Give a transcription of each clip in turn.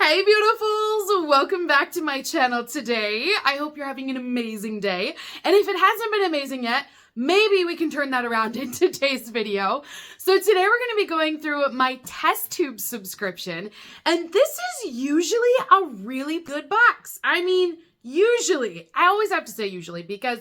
Hey beautifuls, welcome back to my channel today. I hope you're having an amazing day. And if it hasn't been amazing yet, maybe we can turn that around in today's video. So today we're going to be going through my test tube subscription. And this is usually a really good box. I mean, usually. I always have to say usually because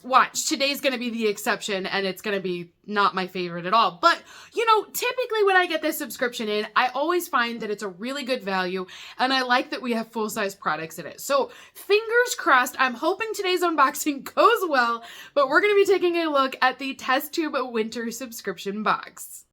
watch, today's going to be the exception and it's going to be not my favorite at all. But, you know, typically when I get this subscription in, I always find that it's a really good value and I like that we have full-size products in it. So fingers crossed, I'm hoping today's unboxing goes well, but we're going to be taking a look at the test tube winter subscription box.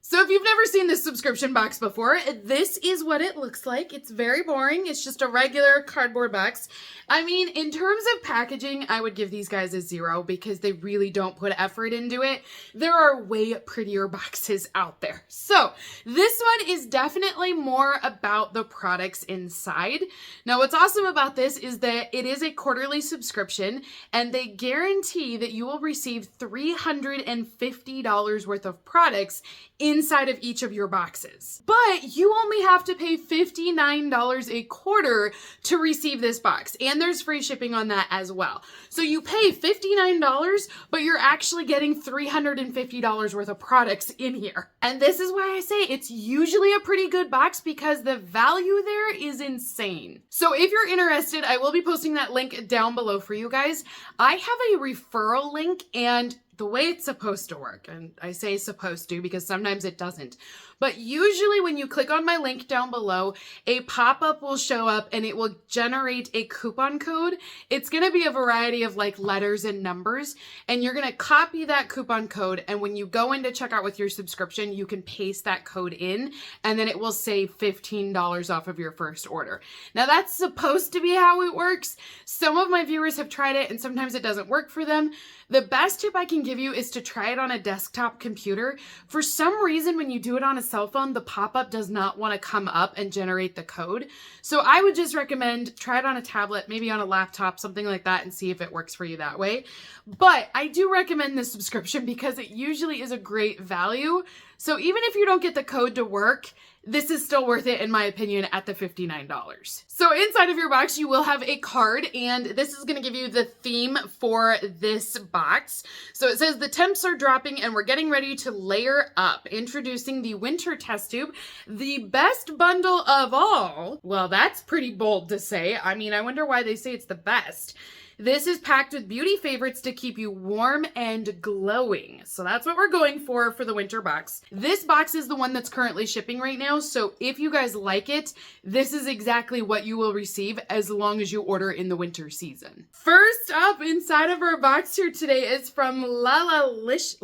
So if you've never seen this subscription box before, this is what it looks like. It's very boring. It's just a regular cardboard box. I mean, in terms of packaging, I would give these guys a 0 because they really don't put effort into it. There are way prettier boxes out there. So this one is definitely more about the products inside. Now, what's awesome about this is that it is a quarterly subscription and they guarantee that you will receive $350 worth of products inside of each of your boxes. But you only have to pay $59 a quarter to receive this box. And there's free shipping on that as well. So you pay $59, but you're actually getting $350 worth of products in here. And this is why I say it's usually a pretty good box because the value there is insane. So if you're interested, I will be posting that link down below for you guys. I have a referral link and the way it's supposed to work, and I say supposed to because sometimes it doesn't, but usually when you click on my link down below, a pop-up will show up and it will generate a coupon code. It's going to be a variety of like letters and numbers, and you're going to copy that coupon code, and when you go in to check out with your subscription, you can paste that code in, and then it will save $15 off of your first order. Now that's supposed to be how it works. Some of my viewers have tried it and sometimes it doesn't work for them. The best tip I can give you is to try it on a desktop computer. For some reason, when you do it on a cell phone, the pop-up does not want to come up and generate the code. So I would just recommend try it on a tablet, maybe on a laptop, something like that, and see if it works for you that way. But I do recommend this subscription because it usually is a great value. So even if you don't get the code to work, this is still worth it, in my opinion, at the $59. So inside of your box, you will have a card, and this is going to give you the theme for this box. So it says, the temps are dropping and we're getting ready to layer up. Introducing the winter test tube, the best bundle of all. Well, that's pretty bold to say. I mean, I wonder why they say it's the best. This is packed with beauty favorites to keep you warm and glowing. So that's what we're going for the winter box. This box is the one that's currently shipping right now. So if you guys like it, this is exactly what you will receive as long as you order in the winter season. First up inside of our box here today is from Lalicious.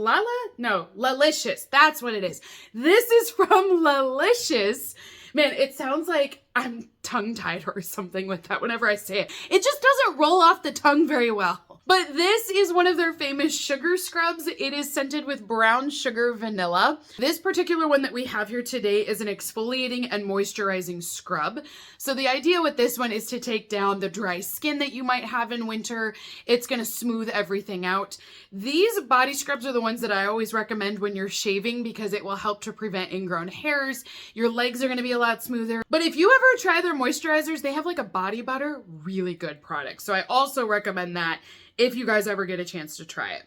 That's what it is. This is from Lalicious. Man, it sounds like I'm tongue-tied or something with that whenever I say it. It just doesn't roll off the tongue very well. But this is one of their famous sugar scrubs. It is scented with brown sugar vanilla. This particular one that we have here today is an exfoliating and moisturizing scrub. So the idea with this one is to take down the dry skin that you might have in winter. It's going to smooth everything out. These body scrubs are the ones that I always recommend when you're shaving because it will help to prevent ingrown hairs. Your legs are going to be a lot smoother. But if you ever try their moisturizers, they have like a body butter, really good product. So I also recommend that if you guys ever get a chance to try it.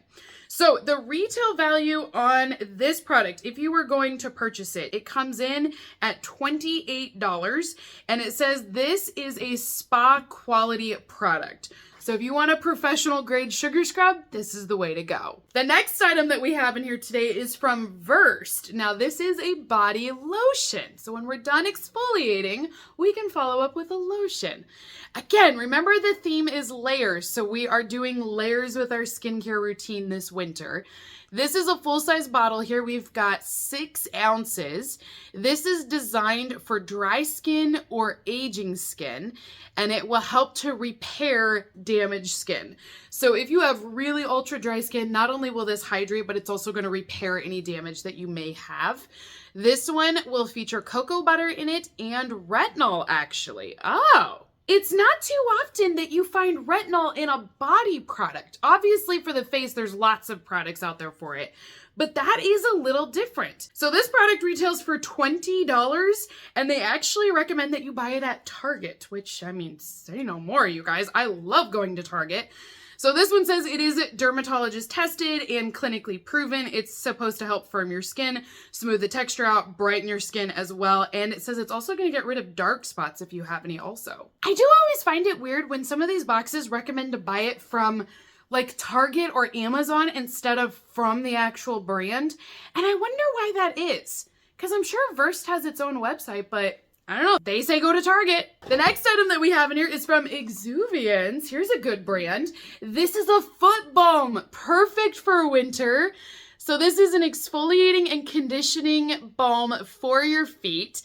So the retail value on this product, if you were going to purchase it, it comes in at $28, and it says this is a spa quality product. So if you want a professional grade sugar scrub, this is the way to go. The next item that we have in here today is from Versed. Now this is a body lotion. So when we're done exfoliating, we can follow up with a lotion. Again, remember the theme is layers. So we are doing layers with our skincare routine this winter. This is a full-size bottle here. We've got 6 ounces. This is designed for dry skin or aging skin, and it will help to repair damaged skin. So if you have really ultra dry skin, not only will this hydrate, but it's also going to repair any damage that you may have. This one will feature cocoa butter in it and retinol, actually. Oh. It's not too often that you find retinol in a body product. Obviously for the face, there's lots of products out there for it. but that is a little different. So this product retails for $20, and they actually recommend that you buy it at Target, which, I mean, say no more, you guys. I love going to Target. So this one says it is dermatologist tested and clinically proven. It's supposed to help firm your skin, smooth the texture out, brighten your skin as well. And it says it's also going to get rid of dark spots if you have any also. I do always find it weird when some of these boxes recommend to buy it from like Target or Amazon instead of from the actual brand. And I wonder why that is. Because I'm sure Versed has its own website, but I don't know. They say go to Target. The next item that we have in here is from Exuviance. Here's a good brand. This is a foot balm, perfect for winter. So this is an exfoliating and conditioning balm for your feet.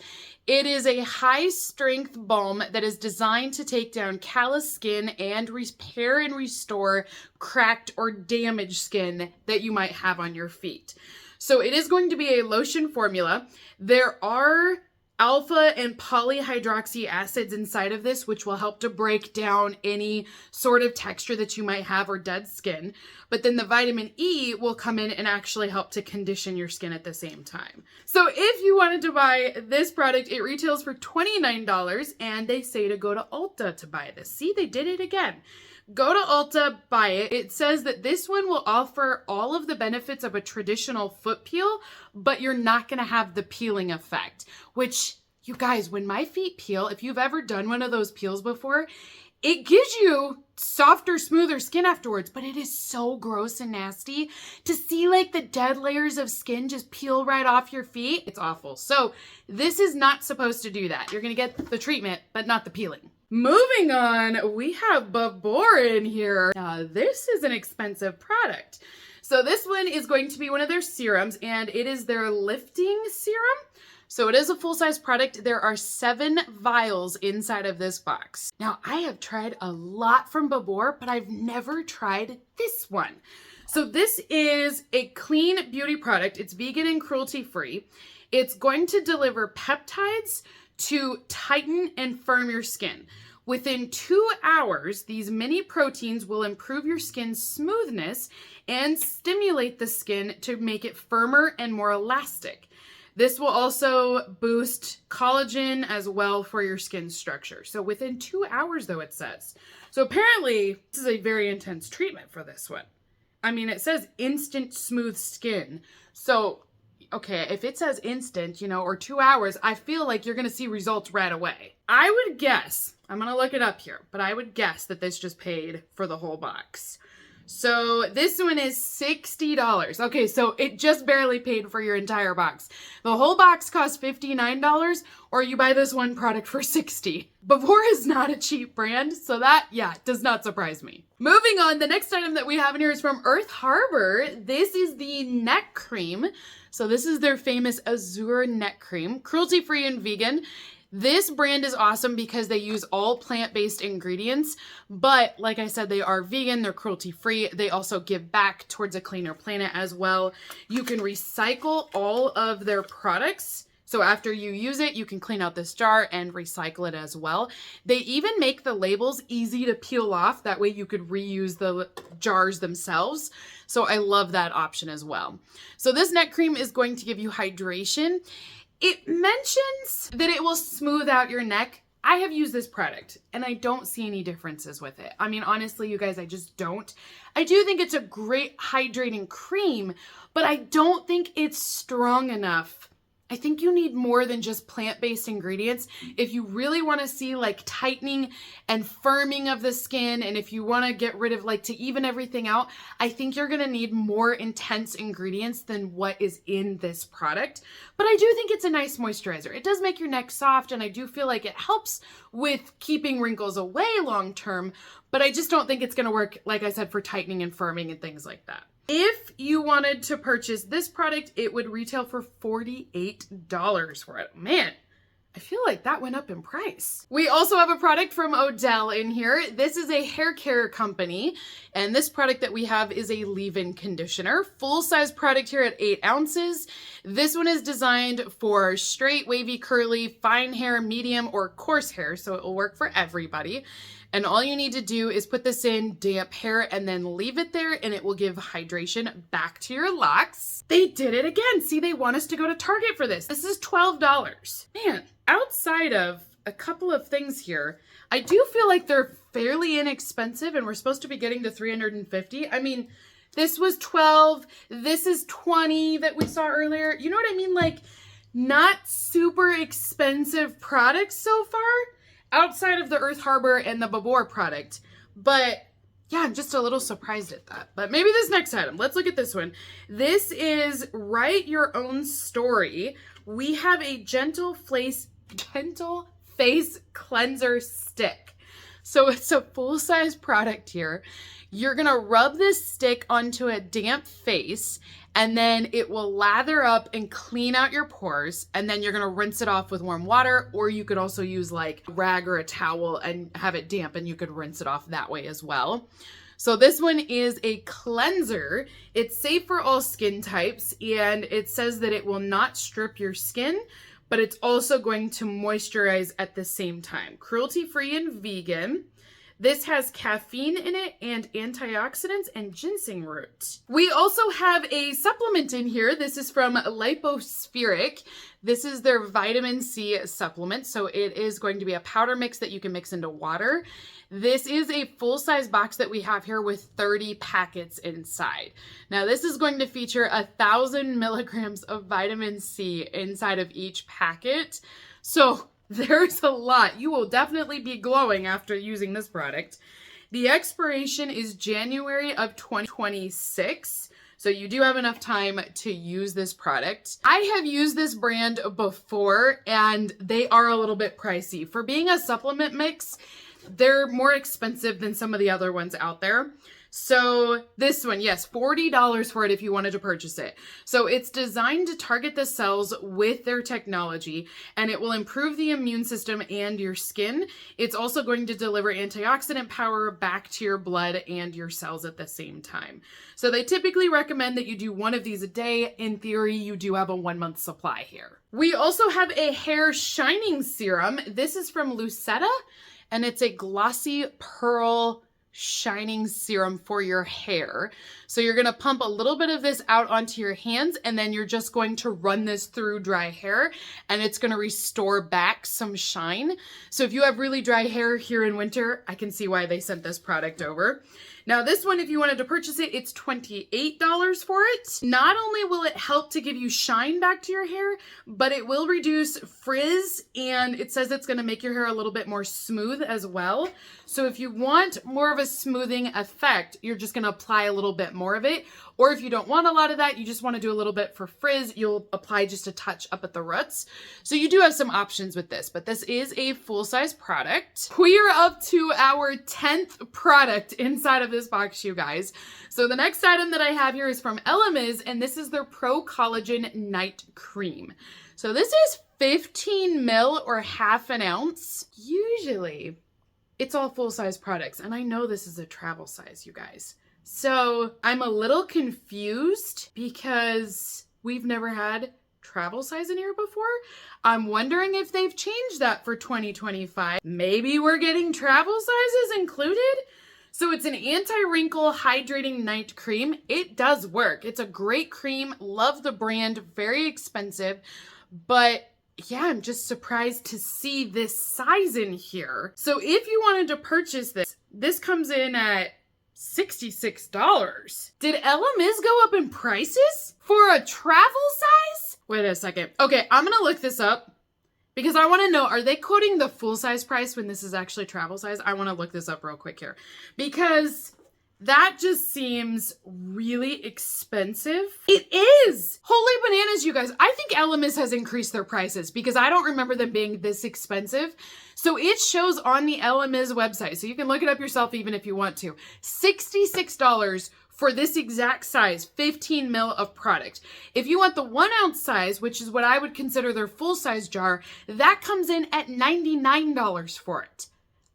It is a high strength balm that is designed to take down callous skin and repair and restore cracked or damaged skin that you might have on your feet. So it is going to be a lotion formula. There are alpha and polyhydroxy acids inside of this, which will help to break down any sort of texture that you might have or dead skin. But then the vitamin E will come in and actually help to condition your skin at the same time. So if you wanted to buy this product, it retails for $29, and they say to go to Ulta to buy this. See, they did it again. Go to Ulta, buy it. It says that this one will offer all of the benefits of a traditional foot peel, but you're not going to have the peeling effect, which, you guys, when my feet peel, if you've ever done one of those peels before, it gives you softer, smoother skin afterwards, but it is so gross and nasty to see like the dead layers of skin just peel right off your feet. It's awful. So this is not supposed to do that. You're going to get the treatment, but not the peeling. Moving on, we have Babor in here. Now, this is an expensive product. So this one is going to be one of their serums, and it is their lifting serum. So it is a full-size product. There are 7 vials inside of this box. Now, I have tried a lot from Babor, but I've never tried this one. So this is a clean beauty product. It's vegan and cruelty-free. It's going to deliver peptides to tighten and firm your skin. Within 2 hours, these mini proteins will improve your skin's smoothness and stimulate the skin to make it firmer and more elastic. This will also boost collagen as well for your skin structure. So within 2 hours, though, it says. So apparently, this is a very intense treatment for this one. I mean, it says instant smooth skin. So okay, if it says instant, you know, or 2 hours, I feel like you're going to see results right away. I would guess, I'm going to look it up here, but I would guess that this just paid for the whole box. So this one is $60. Okay, so it just barely paid for your entire box. The whole box costs $59, or you buy this one product for $60. Babor is not a cheap brand, so that, yeah, does not surprise me. Moving on, the next item that we have in here is from Earth Harbor. This is the neck cream. So this is their famous Azure neck cream, cruelty-free and vegan. This brand is awesome because they use all plant-based ingredients, but like I said, they are vegan, they're cruelty-free. They also give back towards a cleaner planet as well. You can recycle all of their products. So after you use it, you can clean out this jar and recycle it as well. They even make the labels easy to peel off. That way you could reuse the jars themselves. So I love that option as well. So this neck cream is going to give you hydration. It mentions that it will smooth out your neck. I have used this product and I don't see any differences with it. I mean, honestly, you guys, I just don't. I do think it's a great hydrating cream, but I don't think it's strong enough. I think you need more than just plant-based ingredients. If you really want to see like tightening and firming of the skin, and if you want to get rid of like to even everything out, I think you're going to need more intense ingredients than what is in this product. But I do think it's a nice moisturizer. It does make your neck soft, and I do feel like it helps with keeping wrinkles away long term, but I just don't think it's going to work, like I said, for tightening and firming and things like that. If you wanted to purchase this product, it would retail for $48 for it. Man, I feel like that went up in price. We also have a product from Odell in here. This is a hair care company, and this product that we have is a leave-in conditioner. Full-size product here at 8 ounces. This one is designed for straight, wavy, curly, fine hair, medium, or coarse hair, so it will work for everybody. And all you need to do is put this in damp hair and then leave it there, and it will give hydration back to your locks. They did it again. See, they want us to go to Target for this. This is $12. Man, outside of a couple of things here, I do feel like they're fairly inexpensive, and we're supposed to be getting to 350. I mean, this was 12. This is 20 that we saw earlier. You know what I mean? Like, not super expensive products so far, outside of the Earth Harbor and the Babor product. But yeah, I'm just a little surprised at that. But maybe this next item. Let's look at this one. This is Write Your Own Story. We have a gentle face cleanser stick. So it's a full-size product here. You're gonna rub this stick onto a damp face, and then it will lather up and clean out your pores, and then you're gonna rinse it off with warm water, or you could also use like a rag or a towel and have it damp, and you could rinse it off that way as well. So this one is a cleanser. It's safe for all skin types, and it says that it will not strip your skin, but it's also going to moisturize at the same time. Cruelty-free and vegan. This has caffeine in it and antioxidants and ginseng root. We also have a supplement in here. This is from Lipospheric. This is their vitamin C supplement. So it is going to be a powder mix that you can mix into water. This is a full-size box that we have here with 30 packets inside. Now this is going to feature 1,000 milligrams of vitamin C inside of each packet. So there's a lot. You will definitely be glowing after using this product. The expiration is January of 2026. So you do have enough time to use this product. I have used this brand before, and they are a little bit pricey. For being a supplement mix, they're more expensive than some of the other ones out there. So this one, yes, $40 for it if you wanted to purchase it. So it's designed to target the cells with their technology, and it will improve the immune system and your skin. It's also going to deliver antioxidant power back to your blood and your cells at the same time. So they typically recommend that you do one of these a day. In theory, you do have a 1-month supply here. We also have a hair shining serum. This is from Lucetta, and it's a glossy pearl shining serum for your hair. So you're going to pump a little bit of this out onto your hands, and then you're just going to run this through dry hair, and it's going to restore back some shine. So if you have really dry hair here in winter, I can see why they sent this product over. Now this one, if you wanted to purchase it, it's $28 for it. Not only will it help to give you shine back to your hair, but it will reduce frizz, and it says it's going to make your hair a little bit more smooth as well. So if you want more of a smoothing effect, you're just going to apply a little bit more of it. Or if you don't want a lot of that, you just want to do a little bit for frizz, you'll apply just a touch up at the roots. So you do have some options with this, but this is a full-size product. We are up to our 10th product inside of this box, you guys. So the next item that I have here is from Elemis, and this is their Pro Collagen Night Cream. So this is 15 ml or half an ounce. Usually it's all full-size products, and I know this is a travel size, you guys. So I'm a little confused because we've never had travel size in here before. I'm wondering if they've changed that for 2025. Maybe we're getting travel sizes included. So it's an anti-wrinkle hydrating night cream. It does work. It's a great cream. Love the brand. Very expensive. But yeah, I'm just surprised to see this size in here. So if you wanted to purchase this, this comes in at $66. Did Elemis go up in prices for a travel size? Wait a second. Okay, I'm gonna look this up because I want to know, are they quoting the full size price when this is actually travel size? I want to look this up real quick here because that just seems really expensive. It is! Holy bananas, you guys. I think Elemis has increased their prices because I don't remember them being this expensive. So it shows on the Elemis website, so you can look it up yourself even if you want to. $66 for this exact size, 15 ml of product. If you want the 1 ounce size, which is what I would consider their full size jar, that comes in at $99 for it.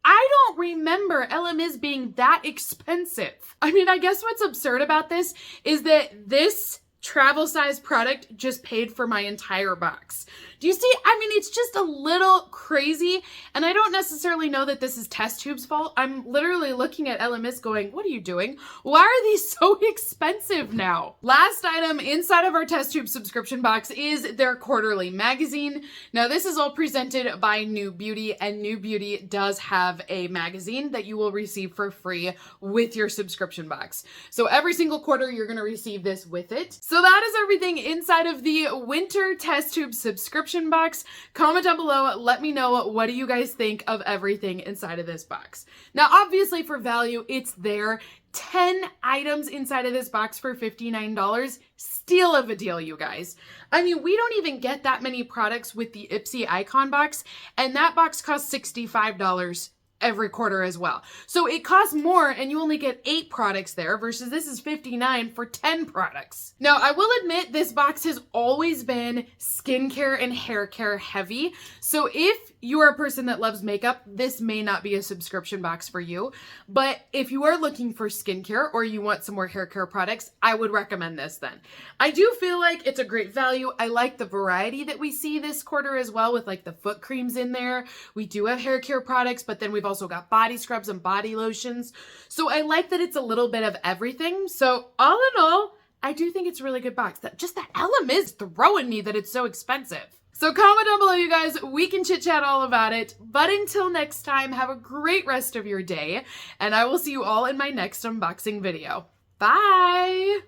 I don't remember Elemis being that expensive. I mean, I guess what's absurd about this is that this travel size product just paid for my entire box. Do you see? I mean, it's just a little crazy, and I don't necessarily know that this is test tube's fault. I'm literally looking at LMS going, what are you doing? Why are these so expensive now? Last item inside of our test tube subscription box is their quarterly magazine. Now, this is all presented by New Beauty, and New Beauty does have a magazine that you will receive for free with your subscription box. So every single quarter, you're going to receive this with it. So that is everything inside of the winter test tube subscription box. Comment down below, let me know what do you guys think of everything inside of this box. Now, obviously for value, it's there. 10 items inside of this box for $59. Steal of a deal, you guys. I mean, we don't even get that many products with the Ipsy Icon box, and that box costs $65 every quarter as well. So it costs more and you only get 8 products there versus this is $59 for 10 products. Now, I will admit this box has always been skincare and hair care heavy. So if you are a person that loves makeup, this may not be a subscription box for you. But if you are looking for skincare or you want some more hair care products, I would recommend this then. I do feel like it's a great value. I like the variety that we see this quarter as well with like the foot creams in there. We do have hair care products, but then we've also got body scrubs and body lotions. So I like that it's a little bit of everything. So all in all, I do think it's a really good box. That Ella is throwing me that it's so expensive. So comment down below, you guys. We can chit chat all about it. But until next time, have a great rest of your day. And I will see you all in my next unboxing video. Bye.